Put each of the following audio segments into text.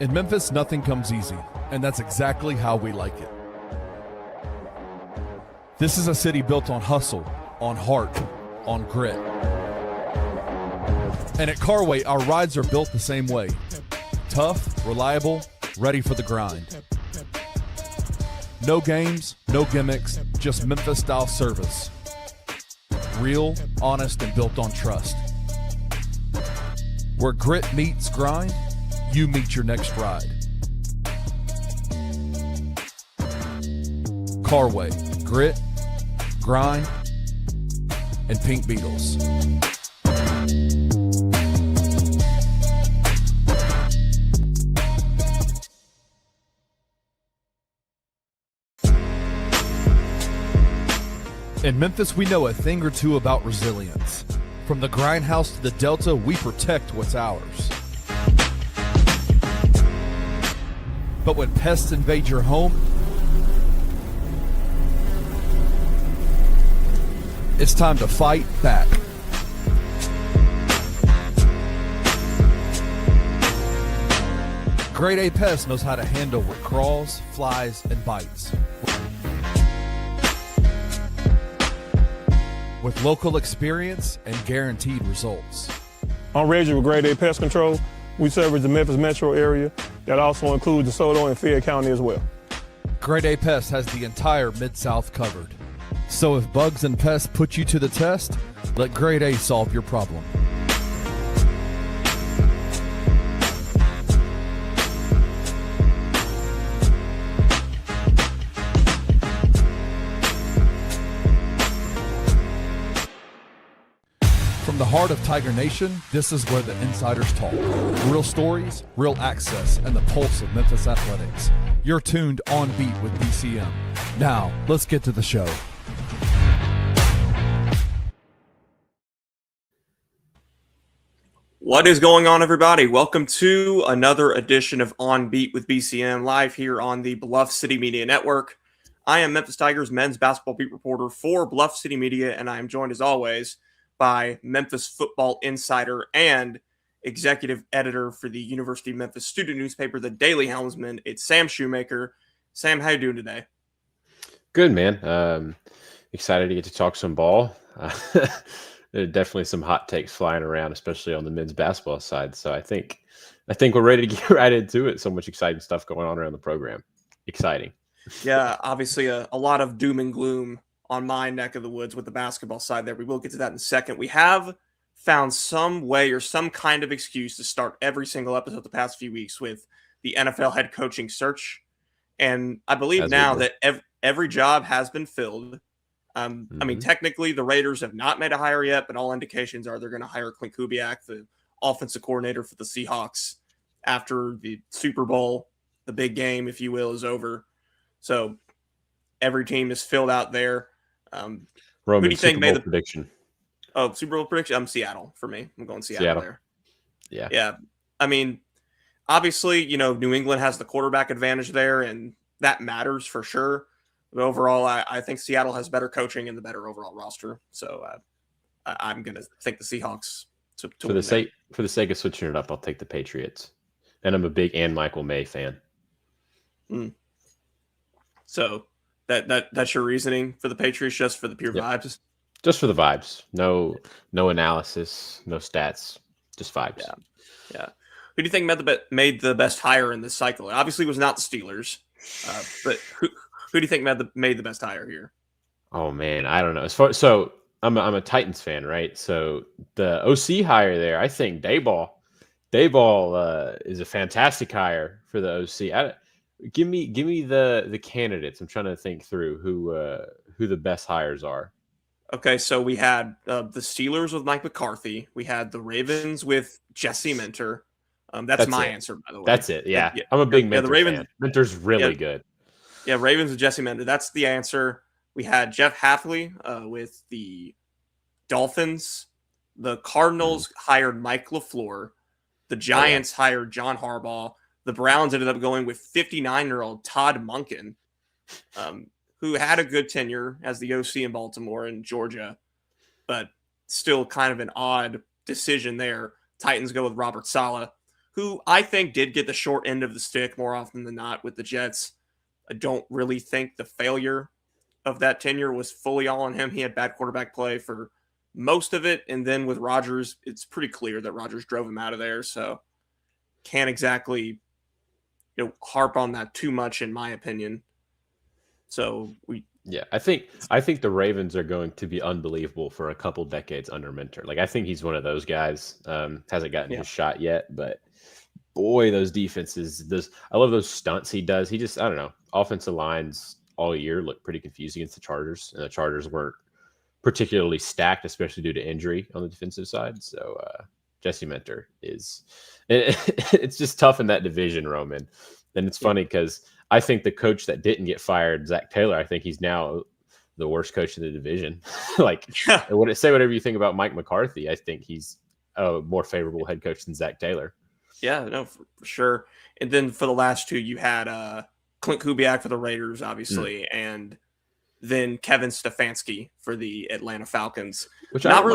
In Memphis, nothing comes easy, and that's exactly how we like it. This is a city built on hustle, on heart, on grit. And at Carway, our rides are built the same way. Tough, reliable, ready for the grind. No games, no gimmicks, just Memphis-style service. Real, honest, and built on trust. Where grit meets grind, you meet your next ride. Carway, grit, grind, and Pink Beetles. In Memphis, we know a thing or two about resilience. From the grindhouse to the Delta, we protect what's ours. But when pests invade your home, it's time to fight back. Grade A Pest knows how to handle what crawls, flies, and bites. With local experience and guaranteed results. I'm Reggie with Grade A Pest Control. We service the Memphis metro area. That also includes DeSoto and Fayette County as well. Grade A Pest has the entire Mid-South covered. So if bugs and pests put you to the test, let Grade A solve your problem. From the heart of Tiger Nation, this is where the insiders talk. Real stories, real access, and the pulse of Memphis athletics. You're tuned on beat with BCM. Now, let's get to the show. What is going on, everybody? Welcome to another edition of On Beat with BCM, live here on the Bluff City Media Network. I am Memphis Tigers men's basketball beat reporter for Bluff City Media, and I am joined, as always, by Memphis Football Insider and executive editor for the University of Memphis student newspaper, the Daily Helmsman. It's Sam Shoemaker. Sam, how you doing today? Good, man. Excited to get to talk some ball. There are definitely some hot takes flying around, especially on the men's basketball side. So I think we're ready to get right into it. So much exciting stuff going on around the program. Exciting. Yeah, obviously a lot of doom and gloom on my neck of the woods with the basketball side there. We will get to that in a second. We have found some way or some kind of excuse to start every single episode the past few weeks with the NFL head coaching search. And I believe now that every job has been filled. I mean, technically the Raiders have not made a hire yet, but all indications are they're going to hire Clint Kubiak, the offensive coordinator for the Seahawks, after the Super Bowl, the big game, if you will, is over. So every team is filled out there. Roman, who do you think made the prediction? Oh, Super Bowl prediction? I'm Seattle for me. I'm going Seattle there. Yeah. I mean, obviously, New England has the quarterback advantage there, and that matters for sure. But overall, I think Seattle has better coaching and the better overall roster. So I'm going to think the Seahawks to for the sake of switching it up, I'll take the Patriots. And I'm a big Ann Michael May fan. So that's your reasoning for the Patriots, just for the pure vibes? Just for the vibes. No analysis, no stats, just vibes. Yeah. Who do you think made the best hire in this cycle? It obviously was not the Steelers, but who do you think made the best hire here? Oh man, I don't know. So I'm a Titans fan, right? So the OC hire there, I think Dayball is a fantastic hire for the OC. Give me the candidates. I'm trying to think through who the best hires are. Okay, so we had the Steelers with Mike McCarthy. We had the Ravens with Jesse Minter. That's my answer, by the way. That's it. Yeah. I'm a big Minter fan. Minter's really good. Yeah, Ravens with Jesse Minter. That's the answer. We had Jeff Hafley with the Dolphins. The Cardinals hired Mike LaFleur. The Giants hired John Harbaugh. The Browns ended up going with 59-year-old Todd Monken, who had a good tenure as the OC in Baltimore and Georgia, but still kind of an odd decision there. Titans go with Robert Saleh, who I think did get the short end of the stick more often than not with the Jets. I don't really think the failure of that tenure was fully all on him. He had bad quarterback play for most of it. And then with Rodgers, it's pretty clear that Rodgers drove him out of there. So can't exactly harp on that too much, in my opinion. So I think the Ravens are going to be unbelievable for a couple decades under Minter. Like, I think he's one of those guys. Hasn't gotten his shot yet, but boy, those defenses, I love those stunts he does. He just, I don't know, offensive lines all year look pretty confused against the Chargers, and the Chargers weren't particularly stacked, especially due to injury on the defensive side. So Jesse Minter it's just tough in that division, Roman. And it's funny because I think the coach that didn't get fired, Zach Taylor, I think he's now the worst coach in the division. Say whatever you think about Mike McCarthy, I think he's a more favorable head coach than Zach Taylor. Yeah, no, for sure. And then for the last two, you had Clint Kubiak for the Raiders, obviously, and then Kevin Stefanski for the Atlanta Falcons. Which I'm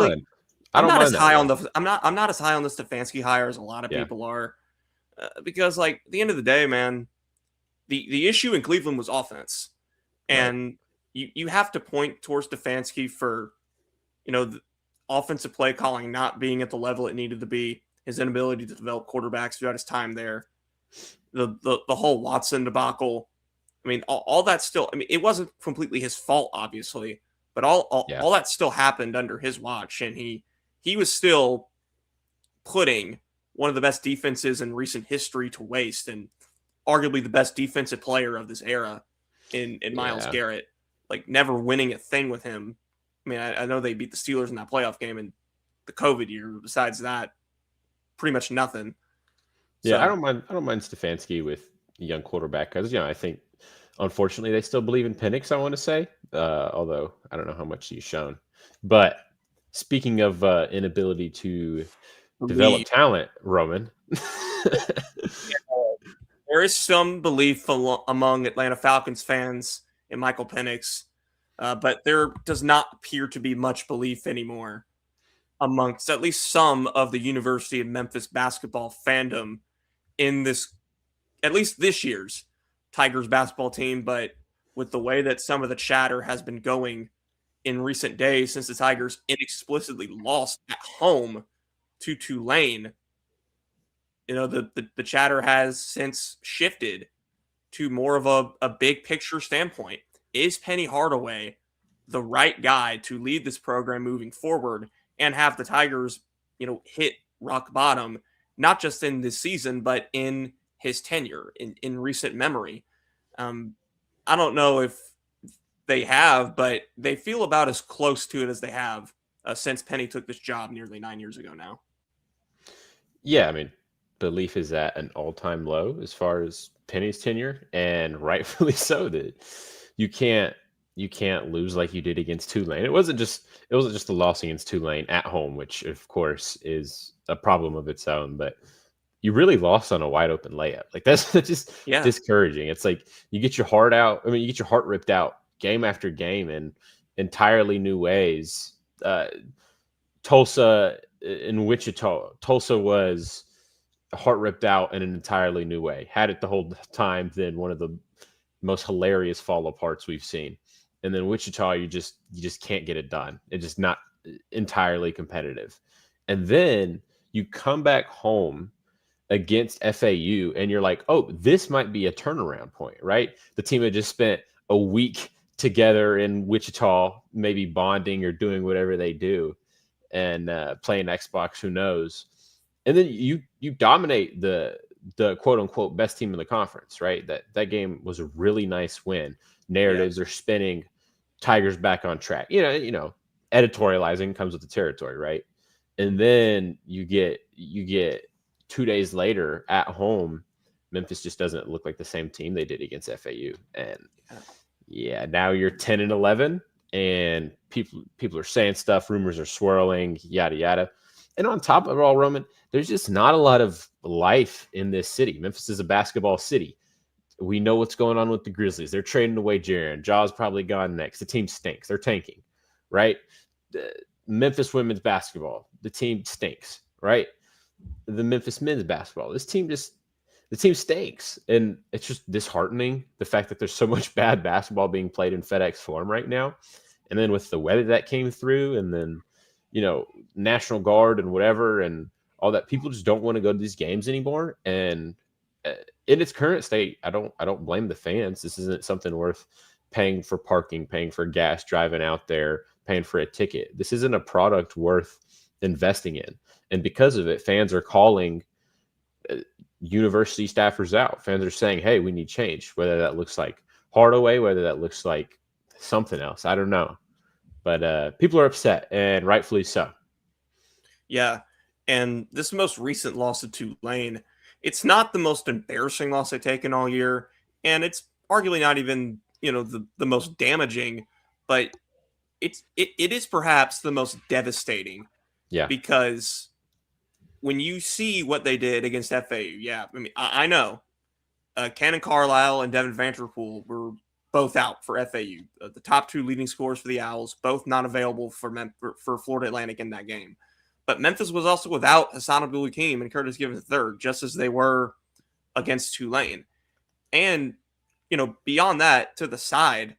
not as high on the I'm not as high on the Stefanski hire as a lot of people are, because like at the end of the day, man, the issue in Cleveland was offense, and you have to point towards Stefanski for the offensive play calling not being at the level it needed to be, his inability to develop quarterbacks throughout his time there, the whole Watson debacle. I mean, all that still. I mean, it wasn't completely his fault, obviously, but all that still happened under his watch, and he was still putting one of the best defenses in recent history to waste, and arguably the best defensive player of this era in Myles Garrett, like never winning a thing with him. I mean, I know they beat the Steelers in that playoff game in the COVID year. Besides that, pretty much nothing. Yeah, so, I don't mind Stefanski with a young quarterback because I think unfortunately they still believe in Penix. I want to say, although I don't know how much he's shown. But speaking of inability to develop talent, Roman. There is some belief among Atlanta Falcons fans in Michael Penix, but there does not appear to be much belief anymore amongst at least some of the University of Memphis basketball fandom in this, at least this year's Tigers basketball team. But with the way that some of the chatter has been going in recent days since the Tigers inexplicably lost at home to Tulane, the chatter has since shifted to more of a big picture standpoint. Is Penny Hardaway the right guy to lead this program moving forward and have the Tigers, hit rock bottom, not just in this season, but in his tenure in recent memory? I don't know if they have, but they feel about as close to it as they have since Penny took this job nearly 9 years ago now. Yeah, I mean, belief is at an all-time low as far as Penny's tenure, and rightfully so. That you can't lose like you did against Tulane. It wasn't just the loss against Tulane at home, which of course is a problem of its own, but you really lost on a wide open layup. Like that's just discouraging. It's like you get your heart out. I mean, you get your heart ripped out game after game in entirely new ways. Tulsa in Wichita, Tulsa was heart ripped out in an entirely new way. Had it the whole time, then one of the most hilarious fall aparts we've seen. And then Wichita, you just can't get it done. It's just not entirely competitive. And then you come back home against FAU and you're like, oh, this might be a turnaround point, right? The team had just spent a week together in Wichita, maybe bonding or doing whatever they do and playing Xbox, who knows? And then you dominate the quote unquote best team in the conference, right? That game was a really nice win. Narratives are spinning, Tigers back on track. Editorializing comes with the territory, right? And then you get 2 days later at home, Memphis just doesn't look like the same team they did against FAU. And now you're 10-11 and people are saying stuff, rumors are swirling, yada yada. And on top of it all, Roman, there's just not a lot of life in this city. Memphis is a basketball city. We know what's going on with the Grizzlies. They're trading away Jaren. Jaw's probably gone next. The team stinks. They're tanking, right? Memphis women's basketball, the team stinks, right? the Memphis men's basketball. The team stinks, and it's just disheartening the fact that there's so much bad basketball being played in FedEx Forum right now. And then with the weather that came through, and then National Guard and whatever, and all that, people just don't want to go to these games anymore. And in its current state, I don't blame the fans. This isn't something worth paying for parking, paying for gas, driving out there, paying for a ticket. This isn't a product worth investing in. And because of it, fans are calling university staffers out. Fans are saying, hey, we need change, whether that looks like Hardaway, whether that looks like something else. I don't know. But people are upset, and rightfully so. Yeah. And this most recent loss to Tulane, it's not the most embarrassing loss they've taken all year. And it's arguably not even, the most damaging, but it is perhaps the most devastating. Yeah. Because when you see what they did against FAU, I know Cannon Carlisle and Devin Vanterpool were both out for FAU. The top two leading scorers for the Owls, both not available for Florida Atlantic in that game. But Memphis was also without Hassan Abdul-Hakim and Curtis Givens III, just as they were against Tulane. And, beyond that, to the side,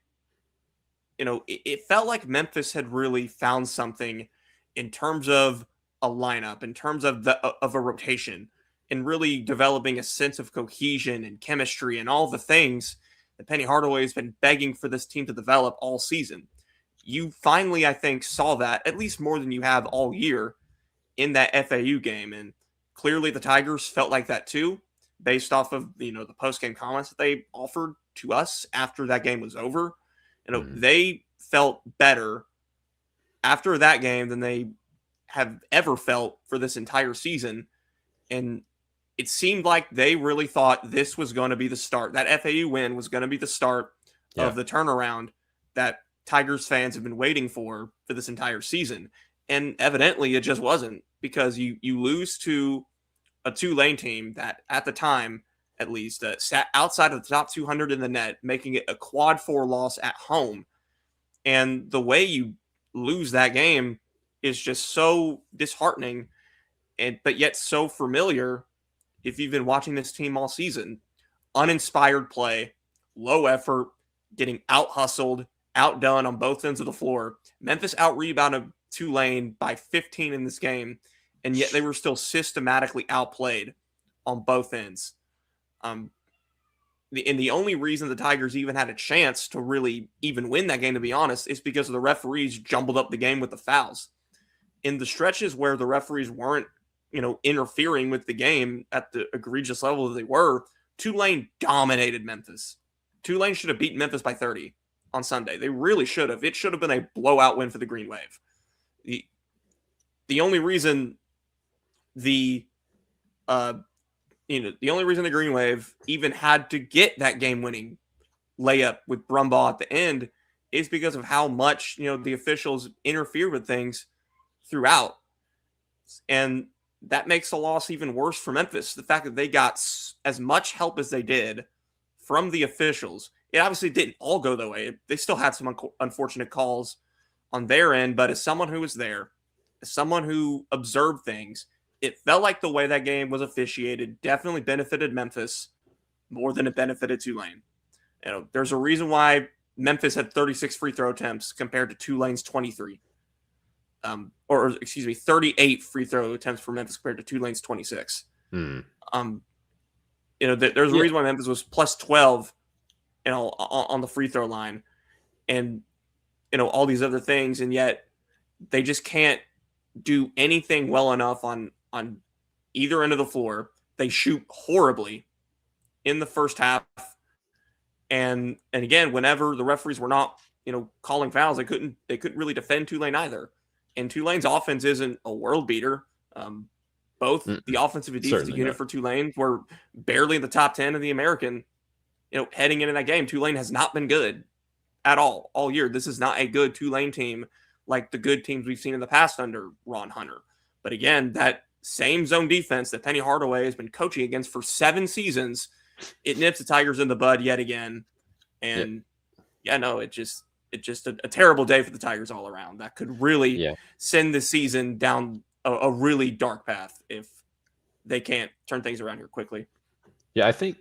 it felt like Memphis had really found something in terms of a lineup, in terms of a rotation, and really developing a sense of cohesion and chemistry and all the things that Penny Hardaway has been begging for this team to develop all season. You finally, I think, saw that, at least more than you have all year, in that FAU game. And clearly the Tigers felt like that too, based off of, the post-game comments that they offered to us after that game was over. They felt better after that game than they have ever felt for this entire season. And it seemed like they really thought this was going to be the start. That FAU win was going to be the start of the turnaround that Tigers fans have been waiting for this entire season. And evidently it just wasn't, because you lose to a Tulane team that at the time, at least, sat outside of the top 200 in the net, making it a quad 4 loss at home. And the way you lose that game is just so disheartening, but yet so familiar if you've been watching this team all season. Uninspired play, low effort, getting out-hustled, outdone on both ends of the floor. Memphis out-rebounded Tulane by 15 in this game, and yet they were still systematically outplayed on both ends. The only reason the Tigers even had a chance to really even win that game, to be honest, is because the referees jumbled up the game with the fouls. In the stretches where the referees weren't, interfering with the game at the egregious level that they were, Tulane dominated Memphis. Tulane should have beaten Memphis by 30 on Sunday. They really should have. It should have been a blowout win for the Green Wave. The only reason the only reason the Green Wave even had to get that game-winning layup with Brumbaugh at the end is because of how much, the officials interfered with things throughout. And that makes the loss even worse for Memphis. The fact that they got as much help as they did from the officials. It obviously didn't all go the way. They still had some unfortunate calls on their end, but as someone who was there, as someone who observed things, it felt like the way that game was officiated definitely benefited Memphis more than it benefited Tulane. There's a reason why Memphis had 36 free throw attempts compared to Tulane's 23. 38 free throw attempts for Memphis compared to Tulane's 26. There's a reason why Memphis was plus 12, on the free throw line, and all these other things, and yet they just can't do anything well enough on either end of the floor. They shoot horribly in the first half, and again, whenever the referees were not calling fouls, they couldn't really defend Tulane either. And Tulane's offense isn't a world beater. Both the offensive and defensive unit for Tulane were barely in the top 10 of the American. Heading into that game, Tulane has not been good at all year. This is not a good Tulane team like the good teams we've seen in the past under Ron Hunter. But again, that same zone defense that Penny Hardaway has been coaching against for 7 seasons, it nips the Tigers in the bud yet again. And it's just a terrible day for the Tigers all around. That could really send the season down a really dark path if they can't turn things around here quickly. Yeah, I think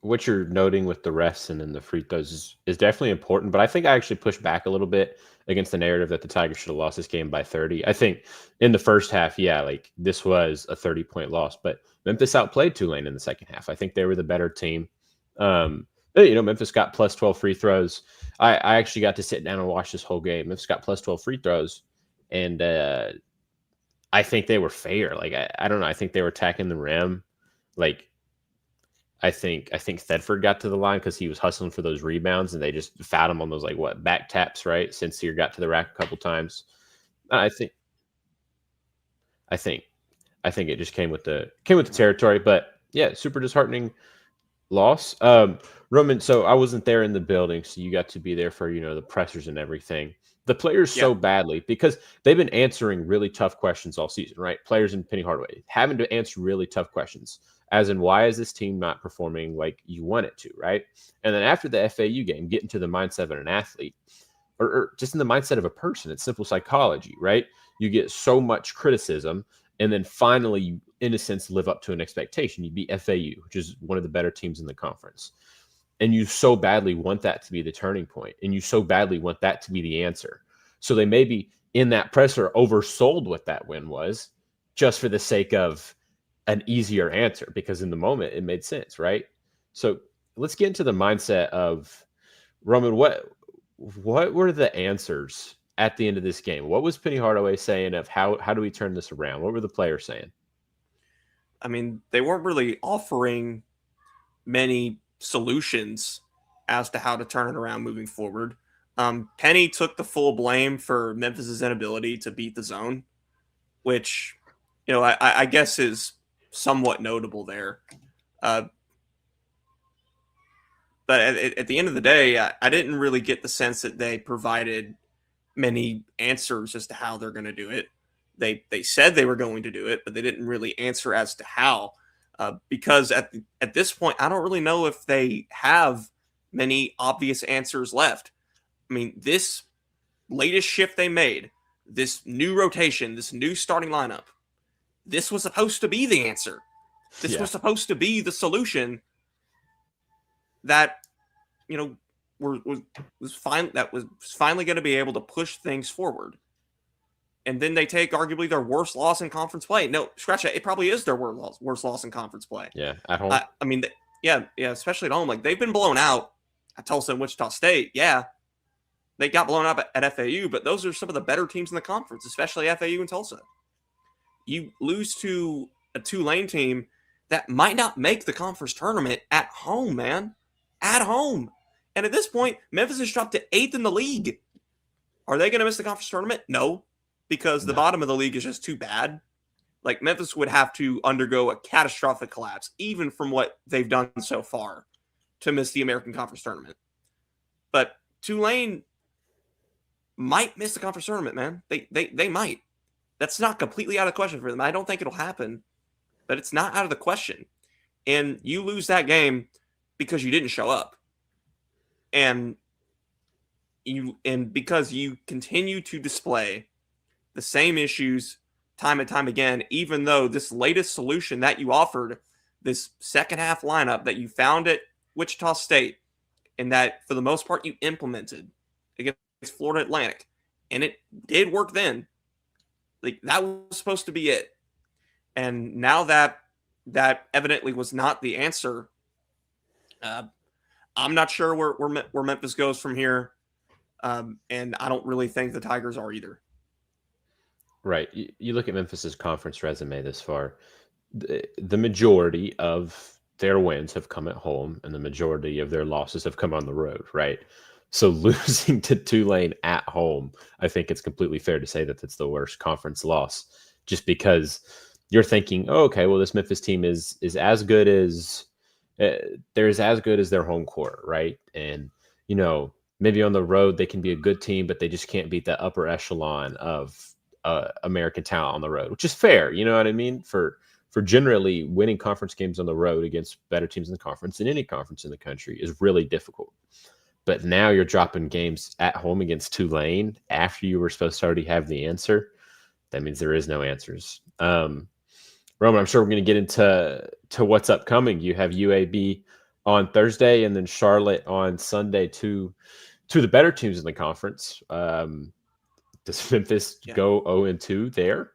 what you're noting with the refs and then the free throws is definitely important. But I think I actually pushed back a little bit against the narrative that the Tigers should have lost this game by 30. I think in the first half, yeah, like this was a 30-point loss, but Memphis outplayed Tulane in the second half. I think they were the better team. Memphis got plus 12 free throws. I actually got to sit down and watch this whole game. Memphis got plus 12 free throws, and I think they were fair. Like I don't know. I think they were attacking the rim. Like I think Thedford got to the line because he was hustling for those rebounds, and they just fouled him on those back taps, right? Sincere got to the rack a couple times. I think it just came with the territory, but yeah, super disheartening loss. Roman, so I wasn't there in the building, so you got to be there for the pressers and everything. The players so badly because they've been answering really tough questions all season, right? Players in Penny Hardaway having to answer really tough questions, as in why is this team not performing like you want it to, right? And then after the FAU game, get into the mindset of an athlete or just in the mindset of a person. It's simple psychology, right? You get so much criticism, and then finally, you, in a sense, live up to an expectation. You beat FAU, which is one of the better teams in the conference. And you so badly want that to be the turning point, and you so badly want that to be the answer. So they maybe in that presser oversold what that win was just for the sake of an easier answer, because in the moment it made sense, right? So let's get into the mindset of Roman. What were the answers at the end of this game? What was Penny Hardaway saying of how do we turn this around? What were the players saying? I mean, they weren't really offering many solutions as to how to turn it around moving forward. Penny took the full blame for Memphis's inability to beat the zone, which, I guess is somewhat notable there. But at the end of the day, I didn't really get the sense that they provided many answers as to how they're going to do it. They said they were going to do it, but they didn't really answer as to how. Because at this point, I don't really know if they have many obvious answers left. I mean, this latest shift they made, this new rotation, this new starting lineup, this was supposed to be the answer. This was supposed to be the solution that, was finally going to be able to push things forward. And then they take arguably their worst loss in conference play. No, scratch that. It probably is their worst loss in conference play. Yeah, at home. I mean, especially at home. Like, they've been blown out at Tulsa and Wichita State. Yeah, they got blown up at FAU, but those are some of the better teams in the conference, especially FAU and Tulsa. You lose to a Tulane team that might not make the conference tournament at home, man. At home. And at this point, Memphis has dropped to 8th in the league. Are they going to miss the conference tournament? No, because the bottom of the league is just too bad. Like, Memphis would have to undergo a catastrophic collapse, even from what they've done so far, to miss the American Conference Tournament. But Tulane might miss the conference tournament, man. They might. That's not completely out of the question for them. I don't think it'll happen, but it's not out of the question. And you lose that game because you didn't show up. And because you continue to display the same issues time and time again, even though this latest solution that you offered, this second half lineup that you found at Wichita State, and that for the most part you implemented against Florida Atlantic, and it did work then. Like, that was supposed to be it. And now that evidently was not the answer, I'm not sure where Memphis goes from here. And I don't really think the Tigers are either. Right. You look at Memphis's conference resume this far, the majority of their wins have come at home and the majority of their losses have come on the road, right? So losing to Tulane at home, I think it's completely fair to say that that's the worst conference loss, just because you're thinking, oh, okay, well, this Memphis team is as good as they're as good as their home court, right? And, maybe on the road they can be a good team, but they just can't beat the upper echelon of American talent on the road, which is fair. You know what I mean? For generally winning conference games on the road against better teams in the conference, in any conference in the country, is really difficult. But now you're dropping games at home against Tulane after you were supposed to already have the answer. That means there is no answers. Roman, I'm sure we're going to get into what's upcoming. You have UAB on Thursday and then Charlotte on Sunday, two of the better teams in the conference. Does Memphis go 0-2 there?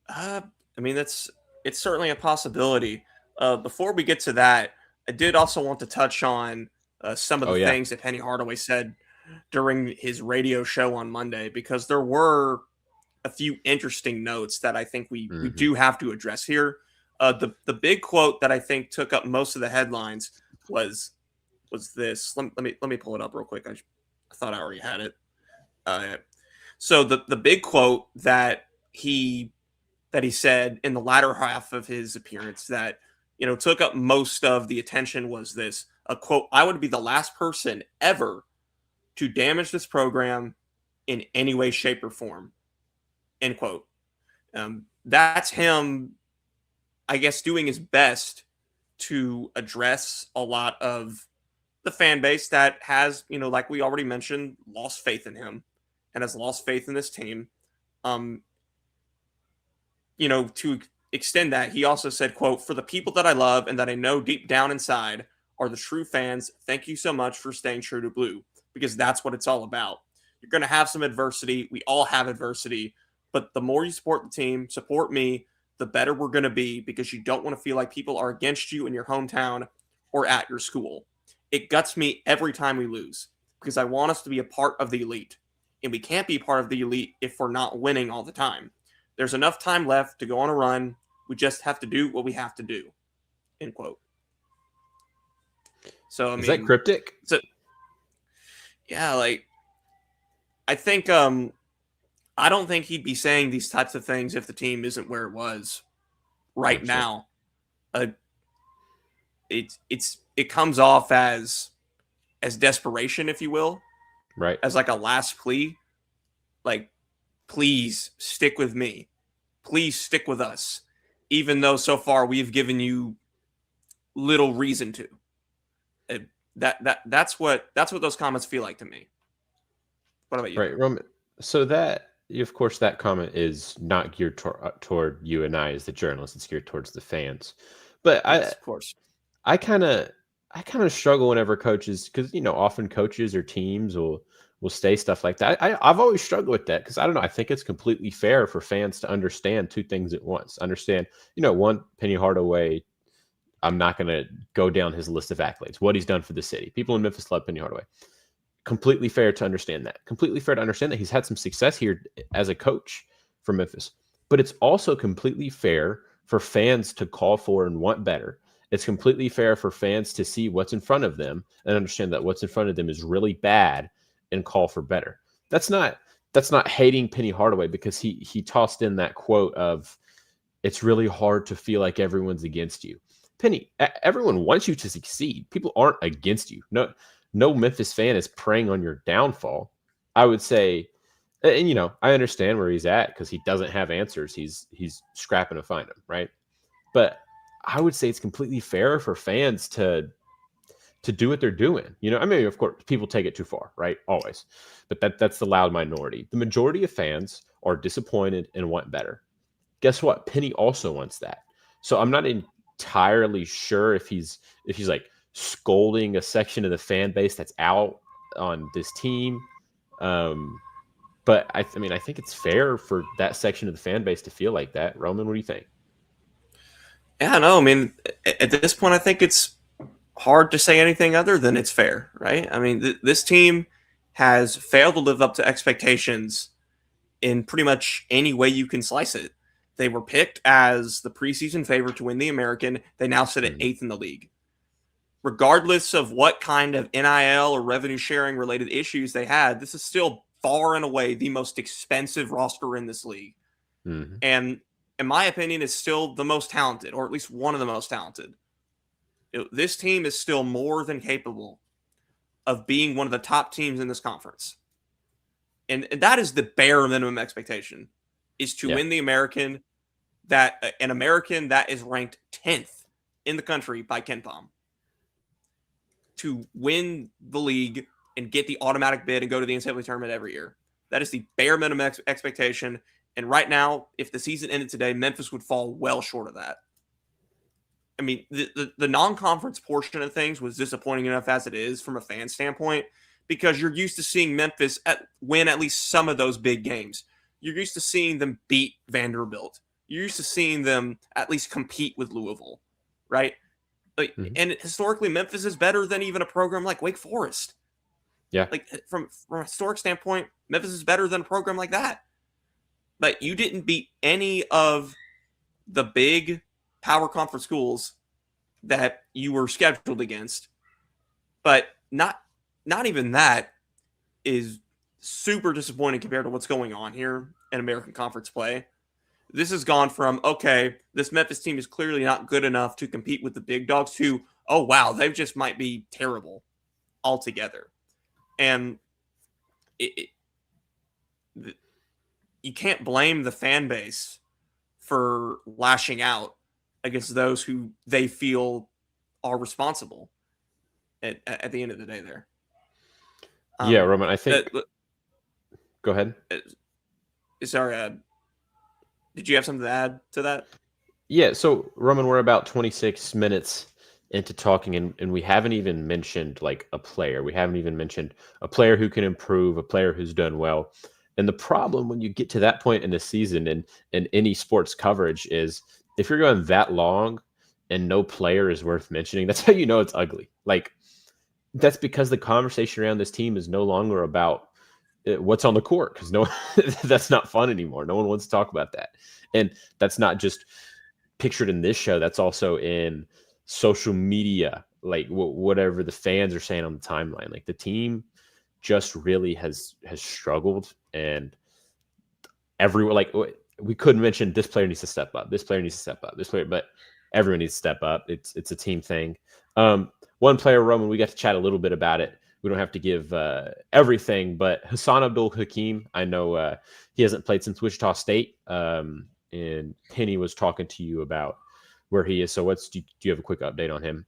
I mean, it's certainly a possibility. Before we get to that, I did also want to touch on some of the things that Penny Hardaway said during his radio show on Monday, because there were a few interesting notes that I think we do have to address here. The big quote that I think took up most of the headlines was this. Let me pull it up real quick. I thought I already had it. So the big quote that he said in the latter half of his appearance that, took up most of the attention was this, a quote, "I would be the last person ever to damage this program in any way, shape, or form," end quote. That's him, I guess, doing his best to address a lot of the fan base that has, like we already mentioned, lost faith in him and has lost faith in this team. To extend that, he also said, quote, "For the people that I love and that I know deep down inside are the true fans, thank you so much for staying true to blue," because that's what it's all about. You're going to have some adversity. We all have adversity, but the more you support the team, support me, the better we're going to be, because you don't want to feel like people are against you in your hometown or at your school. It guts me every time we lose, because I want us to be a part of the elite, and we can't be part of the elite if we're not winning all the time. There's enough time left to go on a run. We just have to do what we have to do, end quote. So, Is that cryptic? Yeah, I think, I don't think he'd be saying these types of things if the team isn't where it was right now. It comes off as desperation, if you will, right? As like a last plea, like, please stick with me, please stick with us, even though so far we've given you little reason to. That's what those comments feel like to me. What about you? Right, Roman. So that, of course, that comment is not geared toward you and I as the journalists. It's geared towards the fans. But yes, of course, I kind of struggle whenever coaches, because often coaches or teams will say stuff like that. I've always struggled with that, because I don't know. I think it's completely fair for fans to understand two things at once. Understand, one, Penny Hardaway. I'm not going to go down his list of accolades, what he's done for the city. People in Memphis love Penny Hardaway. Completely fair to understand that. Completely fair to understand that he's had some success here as a coach for Memphis. But it's also completely fair for fans to call for and want better. It's completely fair for fans to see what's in front of them and understand that what's in front of them is really bad and call for better. That's not hating Penny Hardaway, because he tossed in that quote of, "It's really hard to feel like everyone's against you." Penny, everyone wants you to succeed. People aren't against you. No Memphis fan is preying on your downfall. I would say, and I understand where he's at, because he doesn't have answers. He's scrapping to find them, right? But I would say it's completely fair for fans to do what they're doing. I mean, of course, people take it too far, right? Always. But that's the loud minority. The majority of fans are disappointed and want better. Guess what? Penny also wants that. So I'm not entirely sure if he's like scolding a section of the fan base that's out on this team. But I think it's fair for that section of the fan base to feel like that. Roman, what do you think? Yeah, no, I mean, at this point, I think it's hard to say anything other than it's fair, right? I mean, this team has failed to live up to expectations in pretty much any way you can slice it. They were picked as the preseason favorite to win the American. They now sit at 8th in the league. Regardless of what kind of NIL or revenue sharing related issues they had, this is still far and away the most expensive roster in this league. Mm-hmm. And in my opinion, is still the most talented, or at least one of the most talented. This team is still more than capable of being one of the top teams in this conference. And that is the bare minimum expectation, is to win the American, an American that is ranked 10th in the country by KenPom. To win the league and get the automatic bid and go to the NCAA tournament every year. That is the bare minimum expectation. And right now, if the season ended today, Memphis would fall well short of that. I mean, the non-conference portion of things was disappointing enough as it is from a fan standpoint, because you're used to seeing Memphis win at least some of those big games. You're used to seeing them beat Vanderbilt. You're used to seeing them at least compete with Louisville, right? Like, and historically, Memphis is better than even a program like Wake Forest. Yeah. Like from a historic standpoint, Memphis is better than a program like that. But you didn't beat any of the big power conference schools that you were scheduled against. But not even that is super disappointing compared to what's going on here in American Conference play. This has gone from, okay, this Memphis team is clearly not good enough to compete with the big dogs, to, oh, wow, they just might be terrible altogether. And you can't blame the fan base for lashing out against those who they feel are responsible at the end of the day there. Yeah, Roman, I think... Go ahead. Sorry, did you have something to add to that? Yeah, so, Roman, we're about 26 minutes into talking, and we haven't even mentioned, like, a player. We haven't even mentioned a player who can improve, a player who's done well. And the problem when you get to that point in the season and any sports coverage is if you're going that long and no player is worth mentioning, that's how you know it's ugly. Like, that's because the conversation around this team is no longer about what's on the court, because that's not fun anymore. No one wants to talk about that. And that's not just pictured in this show. That's also in social media, like whatever the fans are saying on the timeline. Like, the team just really has struggled, and everyone, like, we couldn't mention this player needs to step up, this player needs to step up, this player, but everyone needs to step up. It's a team thing. One player, Roman, we got to chat a little bit about it. We don't have to give everything, but Hassan Abdul Hakim, I know he hasn't played since Wichita State, and Penny was talking to you about where he is. So do you have a quick update on him?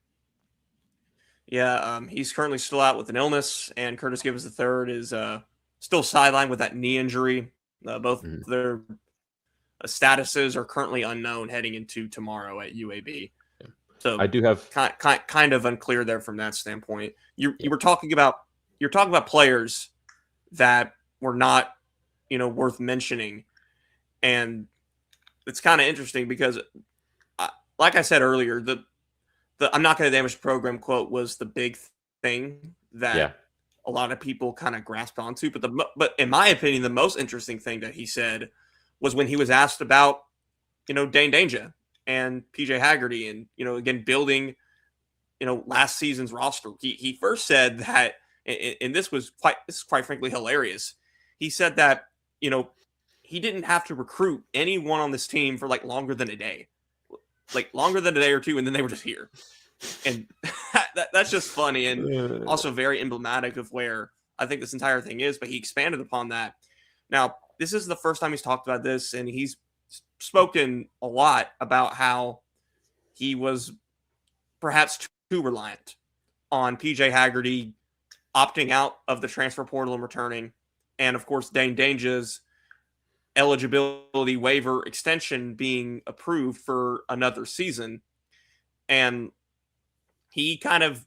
Yeah, he's currently still out with an illness, and Curtis Gibbs III is still sidelined with that knee injury. Both their statuses are currently unknown heading into tomorrow at UAB. So I do have kind of unclear there from that standpoint. You were talking about players that were not, worth mentioning, and it's kind of interesting because, like I said earlier, the "I'm not going to damage the program" quote was the big thing that a lot of people kind of grasped onto. But in my opinion, the most interesting thing that he said was when he was asked about, Dane Danger and PJ Haggerty and, again, building, last season's roster. He first said that, and this is quite frankly hilarious. He said that, he didn't have to recruit anyone on this team for longer than a day. Longer than a day or two, and then they were just here. And that's just funny and also very emblematic of where I think this entire thing is, but he expanded upon that. Now, this is the first time he's talked about this, and he's spoken a lot about how he was perhaps too reliant on PJ Haggerty opting out of the transfer portal and returning, and, of course, Dane Dange's eligibility waiver extension being approved for another season. And he kind of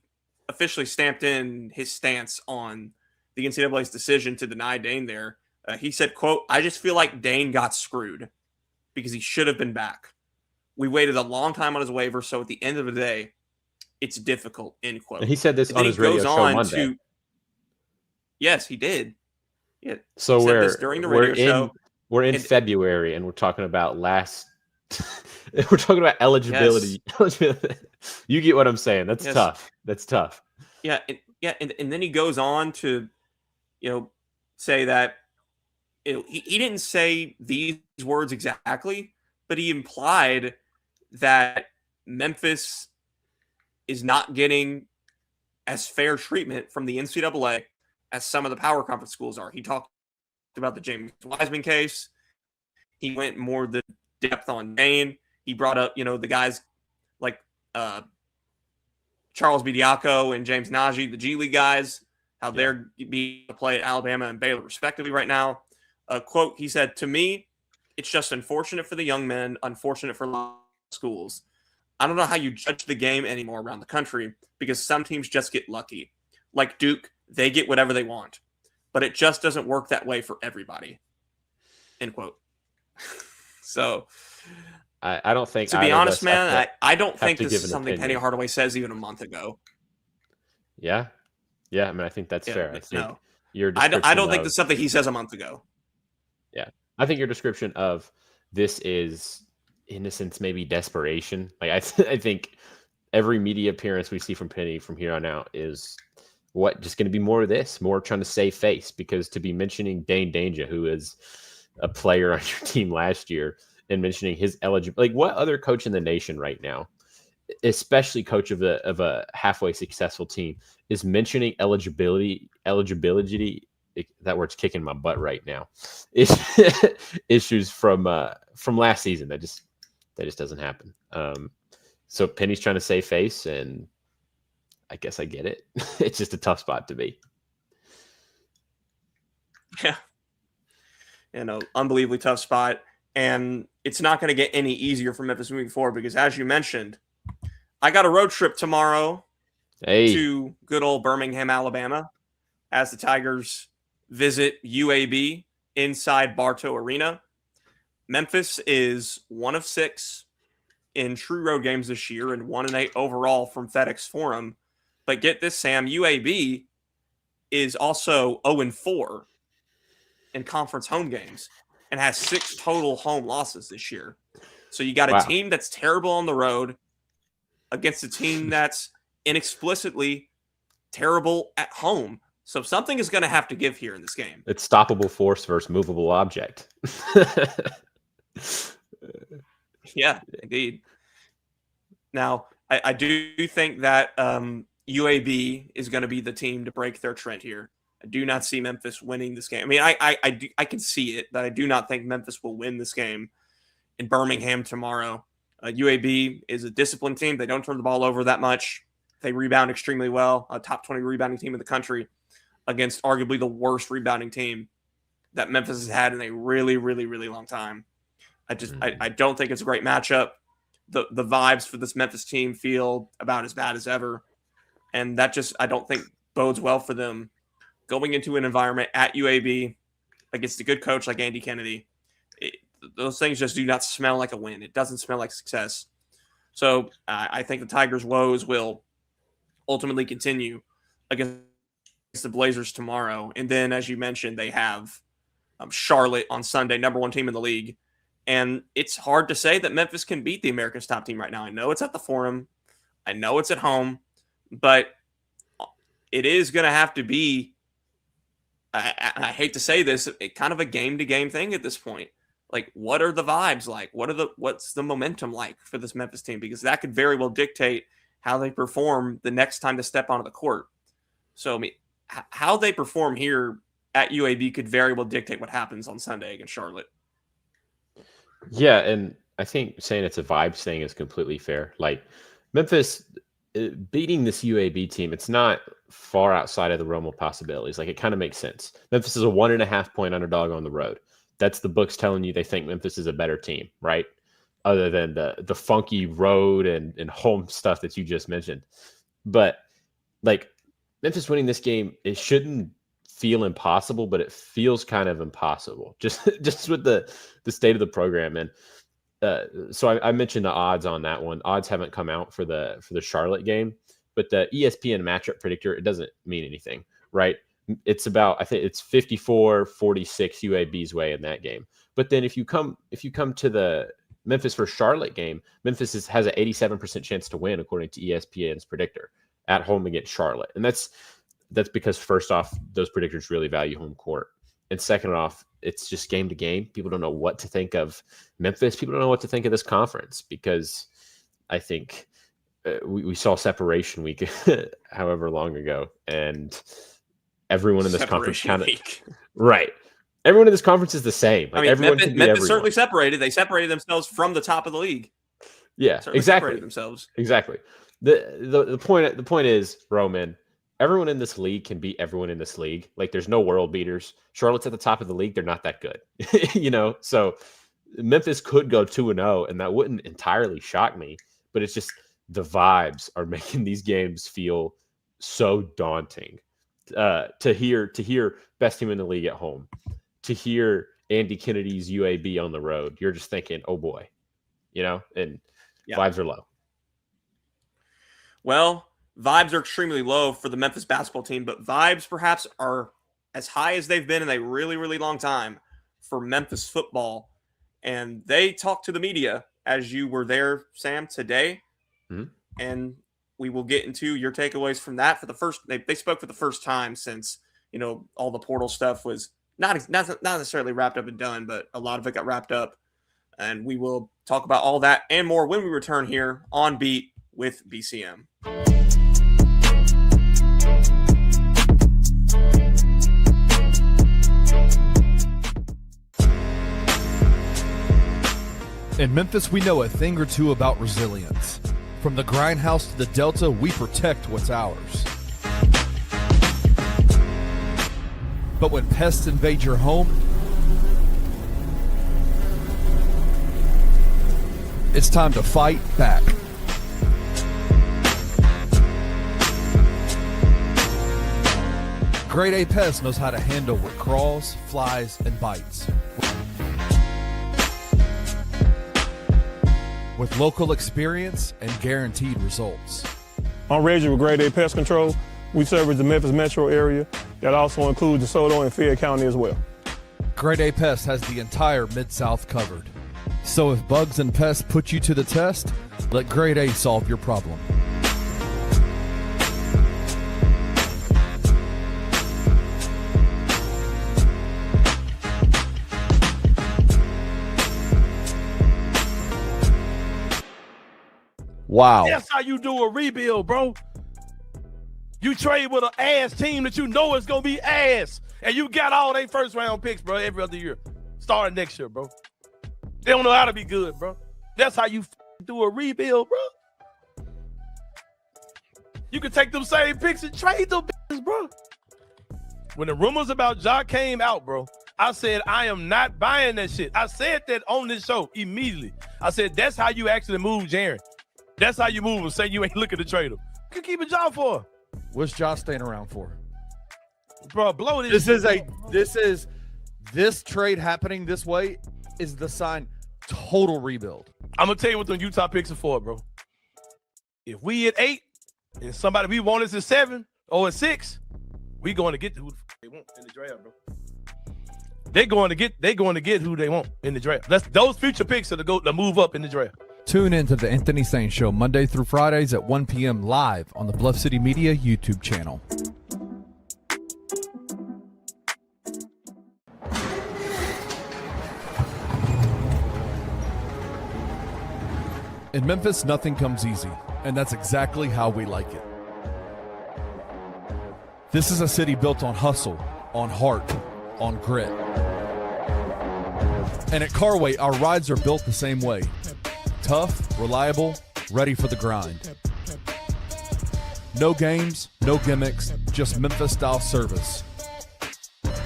officially stamped in his stance on the NCAA's decision to deny Dane there. He said, quote, "I just feel like Dane got screwed because he should have been back. We waited a long time on his waiver, so at the end of the day, it's difficult," end quote. And he said this on his radio show Monday. Yes, he did. Yeah. So during the radio show. We're in February, and we're talking about we're talking about eligibility. Yes. You get what I'm saying. That's tough. That's tough. Yeah. And then he goes on to, say that he didn't say these words exactly, but he implied that Memphis is not getting as fair treatment from the NCAA as some of the power conference schools are. He talked about the James Wiseman case. He went more the depth on Dane. He brought up, the guys like Charles Bediaco and James Najee, the G League guys, how they're being to play at Alabama and Baylor respectively right now. Quote, he said, "To me, It's just unfortunate for the young men, unfortunate for schools. I don't know how you judge the game anymore around the country because some teams just get lucky. Like Duke, they get whatever they want, but it just doesn't work that way for everybody. End quote. So, I don't think, to be honest, man, I don't think this is something Penny Hardaway says even a month ago. Yeah. I mean, I think that's fair. I think no. I don't think this is something he says a month ago. Yeah, I think your description of this is, in a sense, maybe desperation. Like I think every media appearance we see from Penny from here on out is just going to be more of this, more trying to save face, because to be mentioning Dane Danger, who is a player on your team last year, and mentioning his eligibility, like what other coach in the nation right now, especially coach of a halfway successful team, is mentioning eligibility. That word's kicking my butt right now. Issues from last season that just doesn't happen. So Penny's trying to save face, and I guess I get it. It's just a tough spot to be. Yeah, unbelievably tough spot, and it's not going to get any easier for Memphis moving forward because, as you mentioned, I got a road trip tomorrow to good old Birmingham, Alabama, as the Tigers visit UAB inside Bartow Arena. Memphis is 1 of 6 in true road games this year and 1-8 overall from FedEx Forum. But get this, Sam, UAB is also 0-4 in conference home games and has 6 total home losses this year. So you got a team that's terrible on the road against a team that's inexplicably terrible at home. So something is going to have to give here in this game. It's stoppable force versus movable object. Yeah, indeed. Now, I do think that UAB is going to be the team to break their trend here. I do not see Memphis winning this game. I mean, I can see it, but I do not think Memphis will win this game in Birmingham tomorrow. UAB is a disciplined team. They don't turn the ball over that much. They rebound extremely well. A top 20 rebounding team in the country against arguably the worst rebounding team that Memphis has had in a really, really, really long time. I don't think it's a great matchup. The vibes for this Memphis team feel about as bad as ever. And that just, I don't think bodes well for them going into an environment at UAB against a good coach like Andy Kennedy. Those things just do not smell like a win. It doesn't smell like success. So I think the Tigers' woes will ultimately continue against the Blazers tomorrow. And then, as you mentioned, they have Charlotte on Sunday, number 1 team in the league. And it's hard to say that Memphis can beat the America's top team right now. I know it's at the Forum. I know it's at home. But it is going to have to be, I hate to say this, kind of a game-to-game thing at this point. Like, what are the vibes like? What's the momentum like for this Memphis team? Because that could very well dictate how they perform the next time to step onto the court. So, I mean, how they perform here at UAB could very well dictate what happens on Sunday against Charlotte. Yeah, and I think saying it's a vibes thing is completely fair. Like, Memphis beating this UAB team, it's not far outside of the realm of possibilities. Like, it kind of makes sense. Memphis is a 1.5 point underdog on the road. That's the books telling you they think Memphis is a better team, right? Other than the funky road and home stuff that you just mentioned. But, like, Memphis winning this game, it shouldn't feel impossible, but it feels kind of impossible just with the state of the program. And so I mentioned the odds on that one. Odds haven't come out for the Charlotte game, but the ESPN matchup predictor, it doesn't mean anything, right? It's about, I think it's 54-46 UAB's way in that game. But then if you come to the Memphis versus Charlotte game, Memphis has an 87% chance to win according to ESPN's predictor at home against Charlotte. And that's because, first off, those predictors really value home court. And second off, it's just game to game. People don't know what to think of Memphis. People don't know what to think of this conference because I think we saw separation week however long ago. And everyone in this conference kind of right. Everyone in this conference is the same. Like, I mean, Memphis certainly separated. They separated themselves from the top of the league. Yeah, certainly exactly. Separated themselves. Exactly. The point is, Roman, everyone in this league can beat everyone in this league. Like, there's no world beaters. Charlotte's at the top of the league. They're not that good, So Memphis could go 2-0, and that wouldn't entirely shock me. But it's just the vibes are making these games feel so daunting. To hear best team in the league at home, to hear Andy Kennedy's UAB on the road, you're just thinking, oh boy, and vibes are low. Well, vibes are extremely low for the Memphis basketball team, but vibes perhaps are as high as they've been in a really, really long time for Memphis football. And they talked to the media as you were there, Sam, today. Mm-hmm. And we will get into your takeaways from that. They spoke for the first time since, all the portal stuff was not necessarily wrapped up and done, but a lot of it got wrapped up. And we will talk about all that and more when we return here on Beat with BCM. In Memphis, we know a thing or two about resilience. From the grindhouse to the Delta, we protect what's ours. But when pests invade your home, it's time to fight back. Grade A Pest knows how to handle what crawls, flies, and bites. With local experience and guaranteed results. I'm Reggie with Grade A Pest Control. We service the Memphis metro area. That also includes DeSoto and Fayette County as well. Grade A Pest has the entire Mid-South covered. So if bugs and pests put you to the test, let Grade A solve your problem. Wow. That's how you do a rebuild, bro. You trade with an ass team that you know is going to be ass. And you got all their first round picks, bro, every other year. Starting next year, bro. They don't know how to be good, bro. That's how you do a rebuild, bro. You can take them same picks and trade them bitches, bro. When the rumors about Ja came out, bro, I said, I am not buying that shit. I said that on this show immediately. I said, that's how you actually move Jaren. That's how you move him. Say you ain't looking to trade him. You can keep a job for him. What's Josh staying around for? Bro, blow this. This trade happening this way is the sign total rebuild. I'm gonna tell you what the Utah picks are for, bro. If we at 8 and somebody we want is at 7 or at 6, we going to get who they want in the draft, bro. They're going to get who they want in the draft. Those future picks are to move up in the draft. Tune in to the Anthony Sain Show Monday through Fridays at 1 p.m. live on the Bluff City Media YouTube channel. In Memphis, nothing comes easy, and that's exactly how we like it. This is a city built on hustle, on heart, on grit. And at Carway, our rides are built the same way. Tough, reliable, ready for the grind. No games, no gimmicks, just Memphis-style service.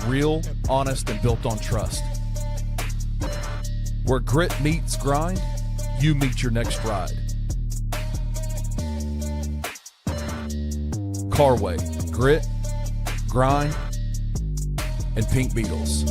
Real, honest, and built on trust. Where grit meets grind, you meet your next ride. Carway, grit, grind, and Pink Beetles.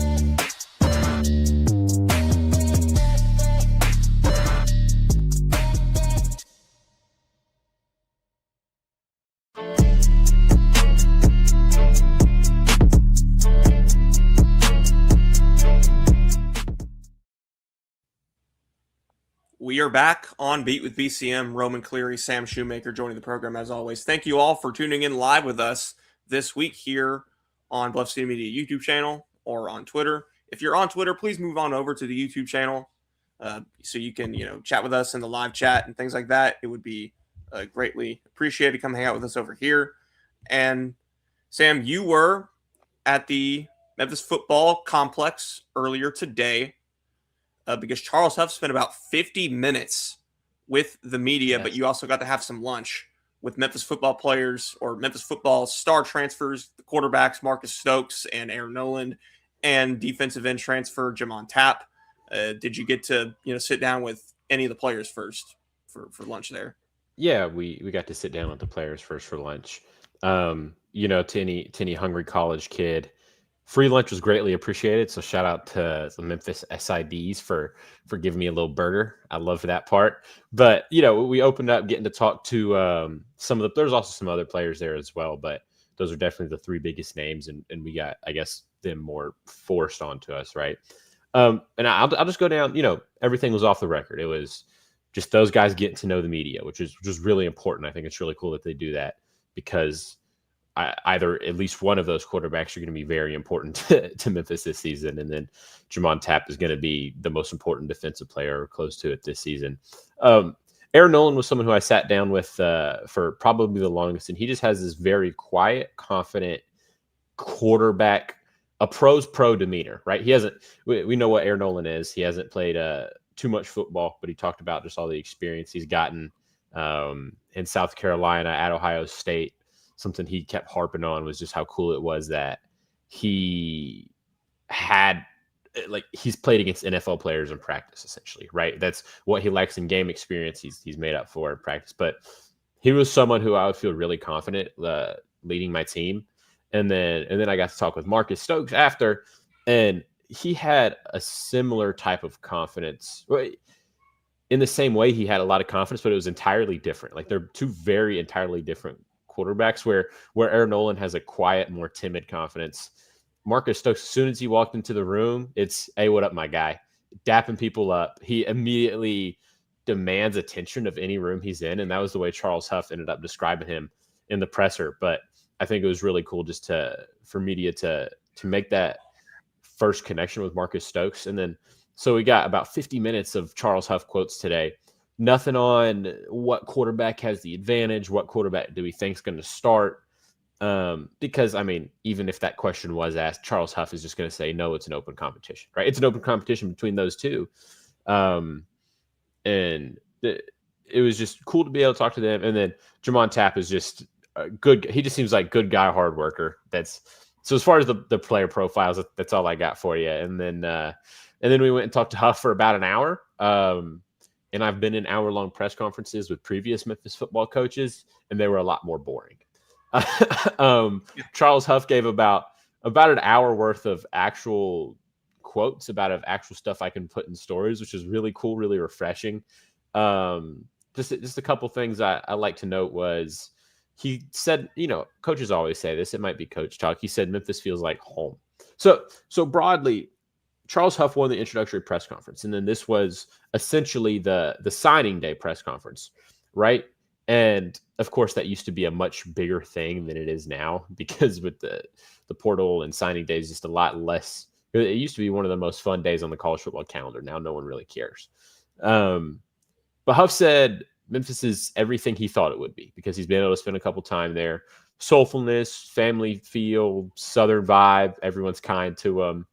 We are back on Beat with BCM. Roman Cleary, Sam Shoemaker joining the program as always. Thank you all for tuning in live with us this week here on Bluff City Media YouTube channel or on Twitter. If you're on Twitter, please move on over to the YouTube channel so you can, chat with us in the live chat and things like that. It would be greatly appreciated. Come hang out with us over here. And Sam, you were at the Memphis football complex earlier today. Because Charles Huff spent about 50 minutes with the media, but you also got to have some lunch with Memphis football players or Memphis football star transfers, the quarterbacks, Marcus Stokes and Aaron Noland, and defensive end transfer, Jamon Tapp. Did you get to sit down with any of the players first for lunch there? Yeah, we got to sit down with the players first for lunch. To any hungry college kid, free lunch was greatly appreciated. So shout out to the Memphis SIDs for giving me a little burger. I love that part. But we opened up getting to talk to some of the. There's also some other players there as well, but those are definitely the three biggest names, and we got, I guess, them more forced onto us, right? And I'll just go down. Everything was off the record. It was just those guys getting to know the media, which is really important. I think it's really cool that they do that, because either at least one of those quarterbacks are going to be very important to Memphis this season. And then Jamon Tapp is going to be the most important defensive player or close to it this season. Aaron Nolan was someone who I sat down with for probably the longest, and he just has this very quiet, confident quarterback, a pro's pro demeanor, right? He hasn't, we know what Aaron Nolan is. He hasn't played too much football, but he talked about just all the experience he's gotten in South Carolina, at Ohio State. Something he kept harping on was just how cool it was that he had, he's played against NFL players in practice, essentially, right? That's what he likes in game experience. He's made up for in practice, but he was someone who I would feel really confident leading my team. And then I got to talk with Marcus Stokes after, and he had a similar type of confidence. In the same way, he had a lot of confidence, but it was entirely different. Like, they're two very entirely different quarterbacks, where Aaron Nolan has a quiet, more timid confidence. Marcus Stokes, as soon as he walked into the room, it's, hey, what up, my guy? Dapping people up. He immediately demands attention of any room he's in, and that was the way Charles Huff ended up describing him in the presser. But I think it was really cool just for media to make that first connection with Marcus Stokes. And then, so we got about 50 minutes of Charles Huff quotes today. Nothing on what quarterback has the advantage, what quarterback do we think is going to start. Because, I mean, even if that question was asked, Charles Huff is just going to say, no, it's an open competition, right? It's an open competition between those two. And it was just cool to be able to talk to them. And then Jamon Tapp is just good. He just seems like good guy, hard worker. So as far as the player profiles, that's all I got for you. And then we went and talked to Huff for about an hour. And I've been in hour-long press conferences with previous Memphis football coaches, and they were a lot more boring. Charles Huff gave about an hour worth of actual quotes of actual stuff I can put in stories, which is really cool, really refreshing. Just a couple things I like to note was, he said, coaches always say this, it might be coach talk. He said Memphis feels like home. So broadly, Charles Huff won the introductory press conference, and then this was essentially the signing day press conference, right? And of course, that used to be a much bigger thing than it is now, because with the portal and signing days, just a lot less. It used to be one of the most fun days on the college football calendar. Now no one really cares. But Huff said Memphis is everything he thought it would be, because he's been able to spend a couple time there. Soulfulness, family feel, Southern vibe. Everyone's kind to him.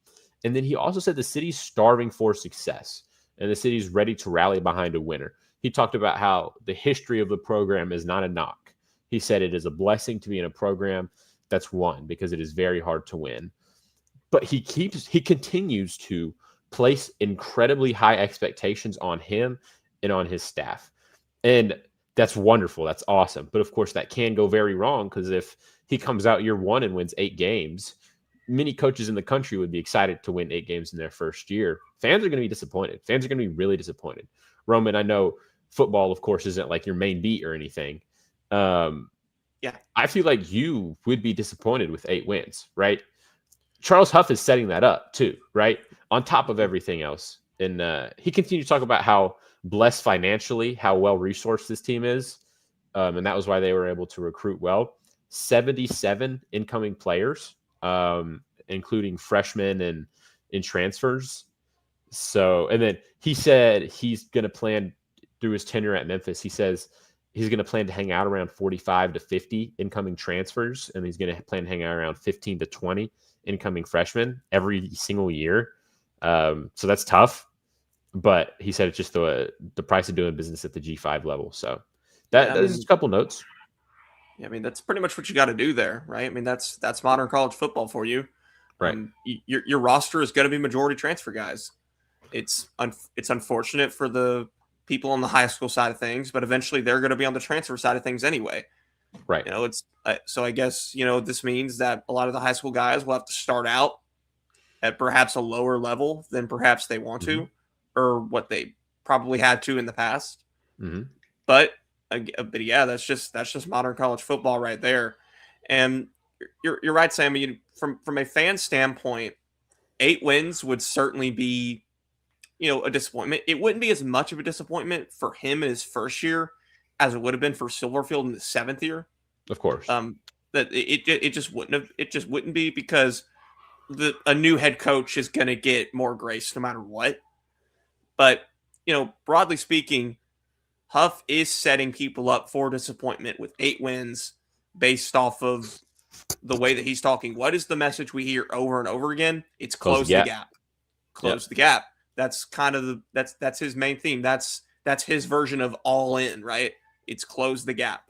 And then he also said the city's starving for success, and the city's ready to rally behind a winner. He talked about how the history of the program is not a knock. He said it is a blessing to be in a program that's won, because it is very hard to win. But he continues to place incredibly high expectations on him and on his staff. And that's wonderful. That's awesome. But of course, that can go very wrong, because if he comes out year one and wins 8 games, many coaches in the country would be excited to win 8 games in their first year. Fans are going to be disappointed. Fans are going to be really disappointed. Roman, I know football, of course, isn't like your main beat or anything. Yeah, I feel like you would be disappointed with 8 wins, right? Charles Huff is setting that up too, right? On top of everything else. And he continued to talk about how blessed financially, how well-resourced this team is. And that was why they were able to recruit well. 77 incoming players, including freshmen and transfers. So, and then he said he's going to plan through his tenure at Memphis. He says he's going to plan to hang out around 45 to 50 incoming transfers, and he's going to plan to hang out around 15 to 20 incoming freshmen every single year. So that's tough, but he said it's just the price of doing business at the G5 level. So that is a couple notes. Yeah, I mean, that's pretty much what you got to do there, right? I mean, that's modern college football for you. Right. Your roster is going to be majority transfer guys. it's unfortunate for the people on the high school side of things, but eventually they're going to be on the transfer side of things anyway. Right. You know, it's so I guess, you know, this means that a lot of the high school guys will have to start out at perhaps a lower level than perhaps they want to, or what they probably had to in the past. But yeah, that's just modern college football right there. And you're right, Sam. I mean, from a fan standpoint, 8 wins would certainly be, you know, a disappointment. It wouldn't be as much of a disappointment for him in his first year as it would have been for Silverfield in the 7th year. Of course. That it just wouldn't be, because a new head coach is going to get more grace no matter what. But, you know, broadly speaking, Huff is setting people up for disappointment with 8 wins based off of the way that he's talking. What is the message we hear over and over again? It's close the gap. Close the gap. That's kind of that's his main theme. That's his version of all in, right? It's close the gap.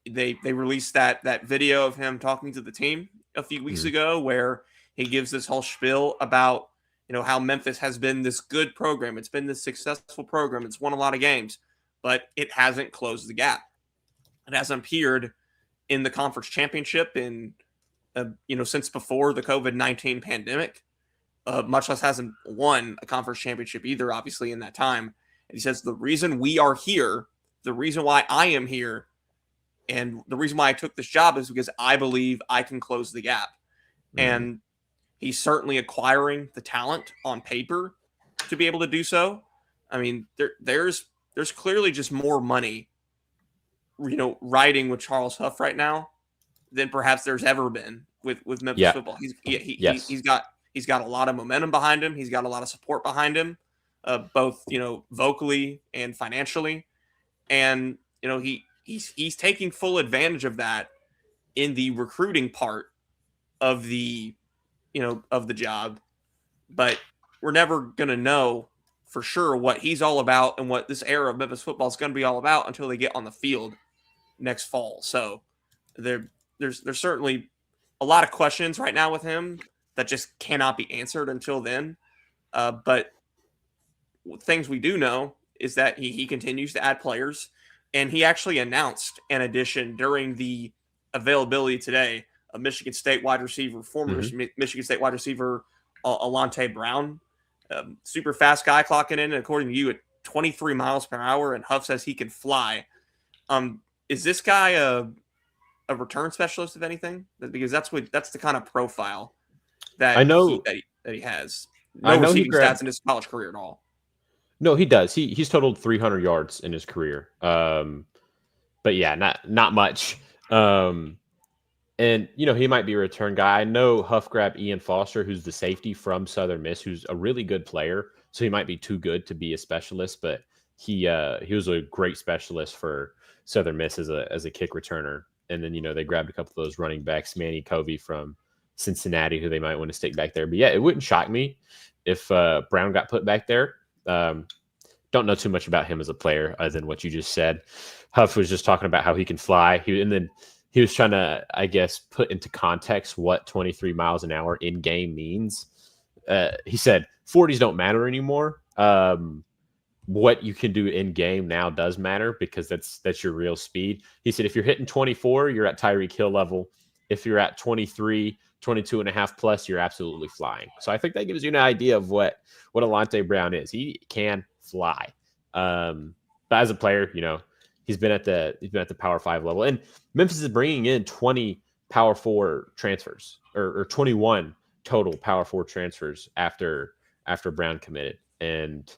They released that video of him talking to the team a few weeks ago, where he gives this whole spiel about, you know, how Memphis has been this good program. It's been this successful program. It's won a lot of games, but it hasn't closed the gap. It hasn't appeared in the conference championship in, you know, since before the COVID-19 pandemic, much less hasn't won a conference championship either, obviously, in that time. And he says, the reason we are here, the reason why I am here, and the reason why I took this job is because I believe I can close the gap. And he's certainly acquiring the talent on paper to be able to do so. I mean, there's clearly just more money, you know, riding with Charles Huff right now than perhaps there's ever been with Memphis football. He's got a lot of momentum behind him. He's got a lot of support behind him, both, you know, vocally and financially. And, you know, he's taking full advantage of that in the recruiting part of the, you know, of the job. But we're never going to know for sure what he's all about and what this era of Memphis football is going to be all about until they get on the field next fall. So there's certainly a lot of questions right now with him that just cannot be answered until then. But things we do know is that he continues to add players, and he actually announced an addition during the availability today, a Michigan State wide receiver, former Michigan State wide receiver, Alante Brown. Super fast guy, clocking in, according to you, at 23 miles per hour, and Huff says he can fly. Is this guy a return specialist, if anything? Because that's the kind of profile that I know that he has. I know receiving stats in his college career at all. No, he does. He's totaled 300 yards in his career. But yeah, not much. And, you know, he might be a return guy. I know Huff grabbed Ian Foster, who's the safety from Southern Miss, who's a really good player. So he might be too good to be a specialist, but he was a great specialist for Southern Miss as a kick returner. And then, you know, they grabbed a couple of those running backs, Manny Covey from Cincinnati, who they might want to stick back there. But yeah, it wouldn't shock me if Brown got put back there. Don't know too much about him as a player other than what you just said. Huff was just talking about how he can fly. And then he was trying to, I guess, put into context what 23 miles an hour in game means. He said 40s don't matter anymore. What you can do in game now does matter, because that's your real speed. He said if you're hitting 24, you're at Tyreek Hill level. If you're at 23, 22 and a half plus, you're absolutely flying. So I think that gives you an idea of what Alante Brown is. He can fly. But as a player, you know, he's been at the Power 5 level, and Memphis is bringing in 20 Power 4 transfers, or 21 total Power 4 transfers after Brown committed. And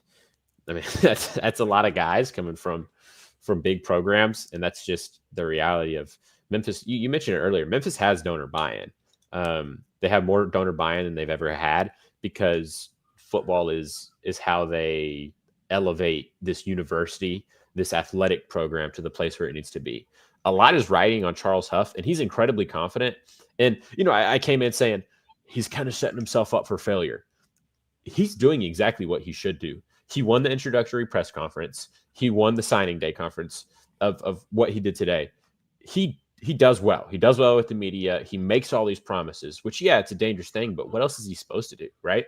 I mean, that's a lot of guys coming from big programs, and that's just the reality of Memphis. You mentioned it earlier. Memphis has donor buy-in. They have more donor buy-in than they've ever had, because football is how they elevate this university, this athletic program, to the place where it needs to be. A lot is riding on Charles Huff, and he's incredibly confident. And, you know, I came in saying he's kind of setting himself up for failure. He's doing exactly what he should do. He won the introductory press conference. He won the signing day conference of what he did today. He does well. He does well with the media. He makes all these promises, which, yeah, it's a dangerous thing, but what else is he supposed to do, right?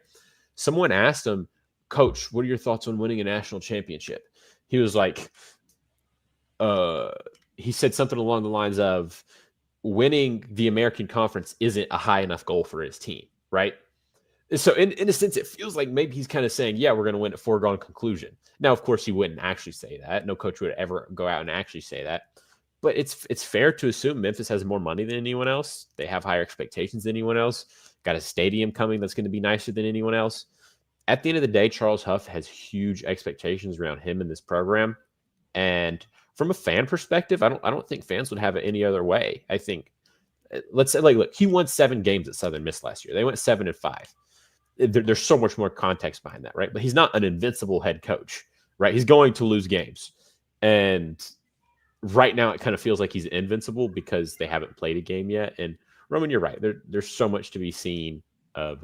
Someone asked him, Coach, what are your thoughts on winning a national championship? He was like, he said something along the lines of, winning the American Conference isn't a high enough goal for his team, right? So in a sense, it feels like maybe he's kind of saying, yeah, we're going to win at foregone conclusion. Now, of course, he wouldn't actually say that. No coach would ever go out and actually say that. But it's fair to assume Memphis has more money than anyone else. They have higher expectations than anyone else. Got a stadium coming that's going to be nicer than anyone else. At the end of the day, Charles Huff has huge expectations around him and this program. And from a fan perspective, I don't think fans would have it any other way. I think, let's say, like, look, he won 7 games at Southern Miss last year. They went 7-5. There's so much more context behind that, right? But he's not an invincible head coach, right? He's going to lose games. And right now it kind of feels like he's invincible because they haven't played a game yet. And Roman, you're right. There's so much to be seen of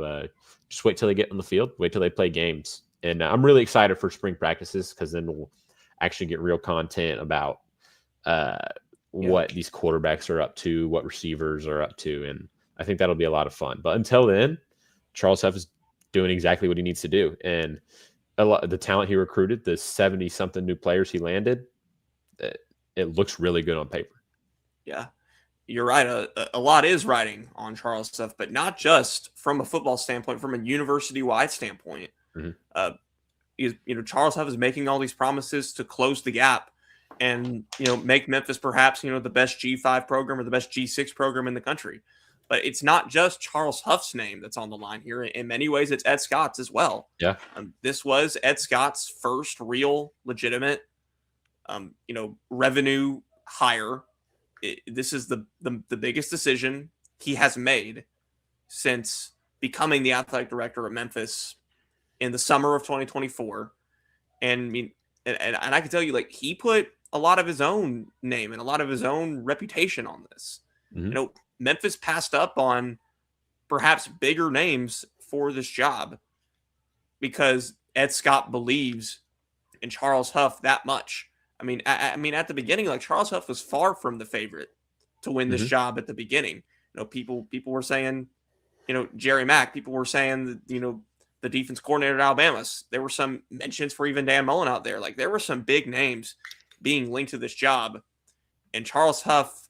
just wait till they get on the field, wait till they play games. And I'm really excited for spring practices because then we'll actually get real content about what these quarterbacks are up to, what receivers are up to. And I think that'll be a lot of fun. But until then, Charles Huff is doing exactly what he needs to do. And the talent he recruited, the 70-something new players he landed, it looks really good on paper. Yeah, you're right. A lot is riding on Charles Huff, but not just from a football standpoint, from a university-wide standpoint. Mm-hmm. Charles Huff is making all these promises to close the gap and, make Memphis perhaps, the best G5 program or the best G6 program in the country. But it's not just Charles Huff's name that's on the line here. In many ways, it's Ed Scott's as well. Yeah. This was Ed Scott's first real, legitimate, revenue hire. This is the biggest decision he has made since becoming the athletic director of Memphis in the summer of 2024. And I can tell you, like, he put a lot of his own name and a lot of his own reputation on this. Mm-hmm. Memphis passed up on perhaps bigger names for this job because Ed Scott believes in Charles Huff that much. I mean, at the beginning, like, Charles Huff was far from the favorite to win this job at the beginning. People were saying, Jerry Mack. People were saying that, the defense coordinator at Alabama. There were some mentions for even Dan Mullen out there. Like, there were some big names being linked to this job, and Charles Huff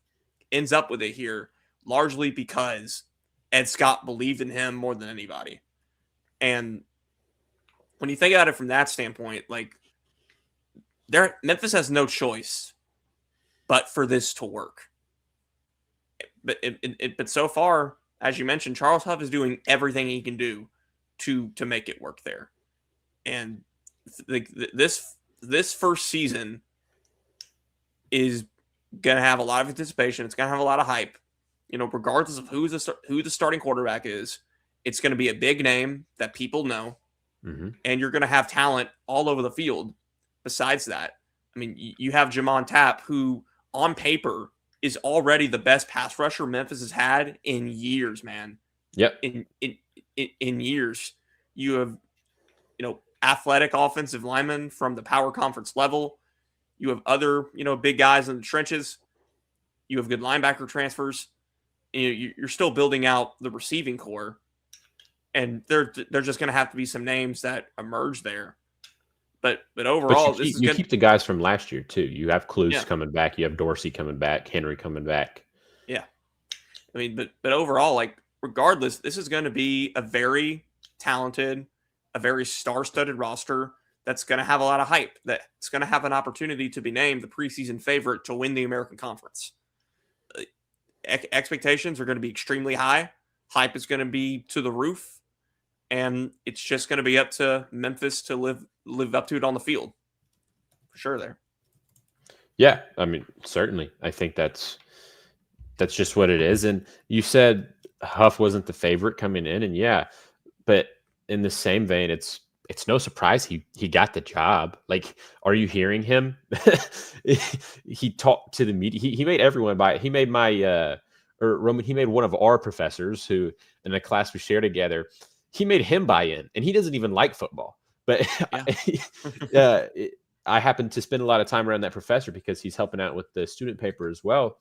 ends up with it here largely because Ed Scott believed in him more than anybody. And when you think about it from that standpoint, like, Memphis has no choice but for this to work. But so far, as you mentioned, Charles Huff is doing everything he can do to make it work there. And this first season is going to have a lot of anticipation. It's going to have a lot of hype. Regardless of who the starting quarterback is, it's going to be a big name that people know, and you're going to have talent all over the field. Besides that, I mean, you have Jamon Tapp, who on paper is already the best pass rusher Memphis has had in years, man. Yep. In years. You have, athletic offensive linemen from the power conference level. You have other, big guys in the trenches. You have good linebacker transfers. You're still building out the receiving core, and they're just going to have to be some names that emerge there. But overall, you keep the guys from last year too. You have Cluse coming back. You have Dorsey coming back. Henry coming back. Yeah, I mean, but overall, like, regardless, this is going to be a very talented, a very star-studded roster that's going to have a lot of hype. That's going to have an opportunity to be named the preseason favorite to win the American Conference. Expectations are going to be extremely high. Hype is going to be to the roof. And it's just going to be up to Memphis to live up to it on the field. For sure there. Yeah, I mean, certainly. I think that's just what it is. And you said Huff wasn't the favorite coming in, and yeah, but in the same vein, it's no surprise he got the job. Like, are you hearing him? He talked to the media. He made everyone buy it. He made he made one of our professors who in a class we share together. He made him buy in, and he doesn't even like football. But I happen to spend a lot of time around that professor because he's helping out with the student paper as well.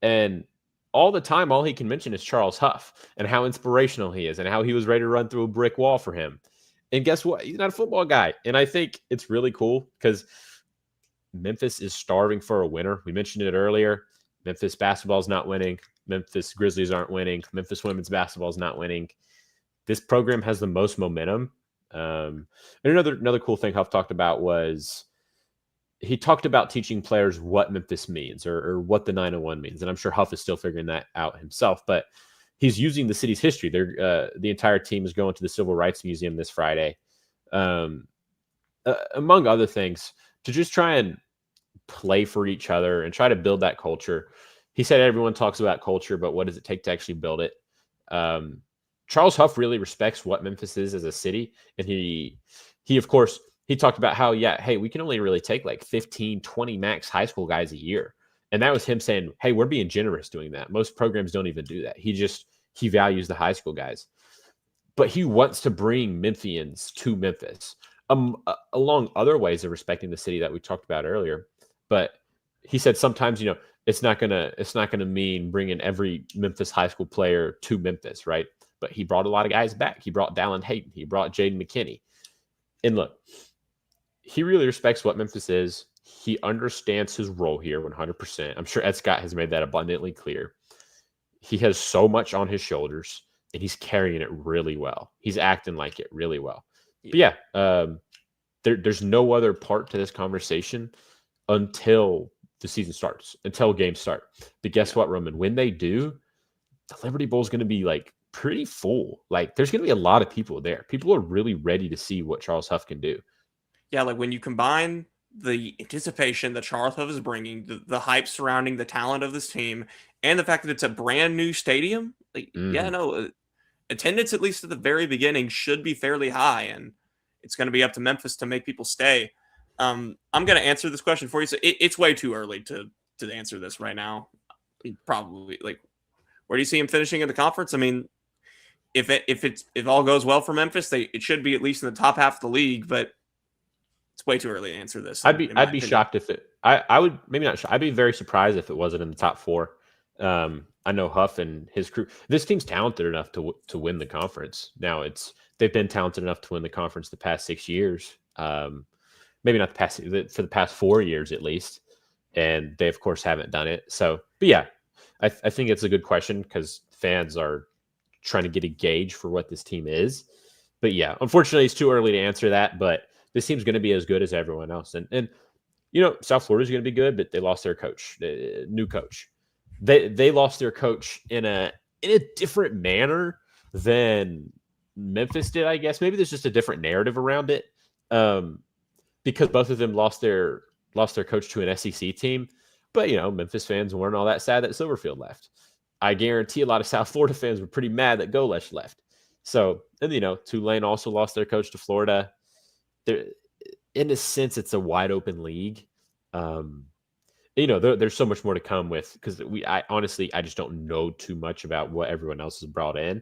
And all the time, all he can mention is Charles Huff and how inspirational he is and how he was ready to run through a brick wall for him. And guess what? He's not a football guy. And I think it's really cool because Memphis is starving for a winner. We mentioned it earlier. Memphis basketball is not winning. Memphis Grizzlies aren't winning. Memphis women's basketball is not winning. This program has the most momentum. And another cool thing Huff talked about was he talked about teaching players what Memphis means or what the 901 means. And I'm sure Huff is still figuring that out himself. But he's using the city's history. The entire team is going to the Civil Rights Museum this Friday, among other things, to just try and play for each other and try to build that culture. He said everyone talks about culture, but what does it take to actually build it? Charles Huff really respects what Memphis is as a city. And he of course, he talked about how, hey, we can only really take like 15, 20 max high school guys a year. And that was him saying, hey, we're being generous doing that. Most programs don't even do that. He values the high school guys. But he wants to bring Memphians to Memphis, along other ways of respecting the city that we talked about earlier. But he said sometimes, it's not gonna mean bringing every Memphis high school player to Memphis, right? But he brought a lot of guys back. He brought Dallin Hayton. He brought Jaden McKinney. And look, he really respects what Memphis is. He understands his role here 100%. I'm sure Ed Scott has made that abundantly clear. He has so much on his shoulders, and he's carrying it really well. He's acting like it really well. Yeah. But there's no other part to this conversation until the season starts, until games start. But guess what, Roman? When they do, the Liberty Bowl is going to be like pretty full. Like there's going to be a lot of people there. People are really ready to see what Charles Huff can do. Yeah, like when you combine the anticipation that Charles Huff is bringing, the hype surrounding the talent of this team, and the fact that it's a brand new stadium, attendance, at least at the very beginning, should be fairly high, and it's going to be up to Memphis to make people stay. I'm going to answer this question for you. So it's way too early to answer this right now. Probably, where do you see him finishing in the conference? I mean, if all goes well for Memphis, it should be at least in the top half of the league, but it's way too early to answer this. I'd be shocked if I would maybe not. I'd be very surprised if it wasn't in the top 4. I know Huff and his crew. This team's talented enough to win the conference. Now they've been talented enough to win the conference the past 6 years. Maybe not for the past 4 years at least, and they of course haven't done it. So, but yeah, I think it's a good question because fans are trying to get a gauge for what this team is. But yeah, unfortunately, it's too early to answer that. But this team's going to be as good as everyone else, and South Florida is going to be good, but they lost their coach, new coach. They lost their coach in a different manner than Memphis did, I guess. Maybe there's just a different narrative around it, because both of them lost their coach to an SEC team. But Memphis fans weren't all that sad that Silverfield left. I guarantee a lot of South Florida fans were pretty mad that Golesh left. So, and Tulane also lost their coach to Florida. In a sense, it's a wide open league. There's so much more to come with because I honestly just don't know too much about what everyone else has brought in,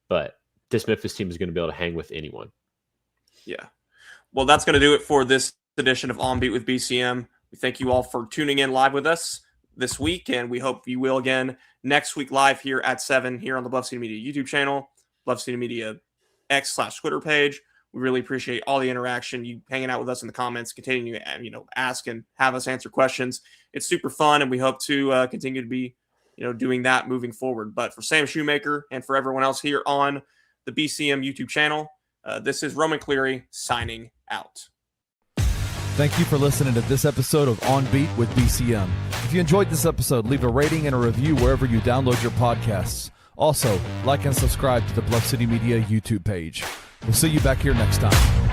but this Memphis team is going to be able to hang with anyone. Yeah. Well, that's going to do it for this edition of On Beat with BCM. We thank you all for tuning in live with us this week, and we hope you will again next week live here at 7 here on the Bluff City Media YouTube channel, Bluff City Media X/Twitter page. We really appreciate all the interaction, you hanging out with us in the comments, continuing to ask and have us answer questions. It's super fun, and we hope to continue to be doing that moving forward. But for Sam Shoemaker and for everyone else here on the BCM YouTube channel, this is Roman Cleary signing out. Thank you for listening to this episode of On Beat with BCM. If you enjoyed this episode, leave a rating and a review wherever you download your podcasts. Also, like and subscribe to the Bluff City Media YouTube page. We'll see you back here next time.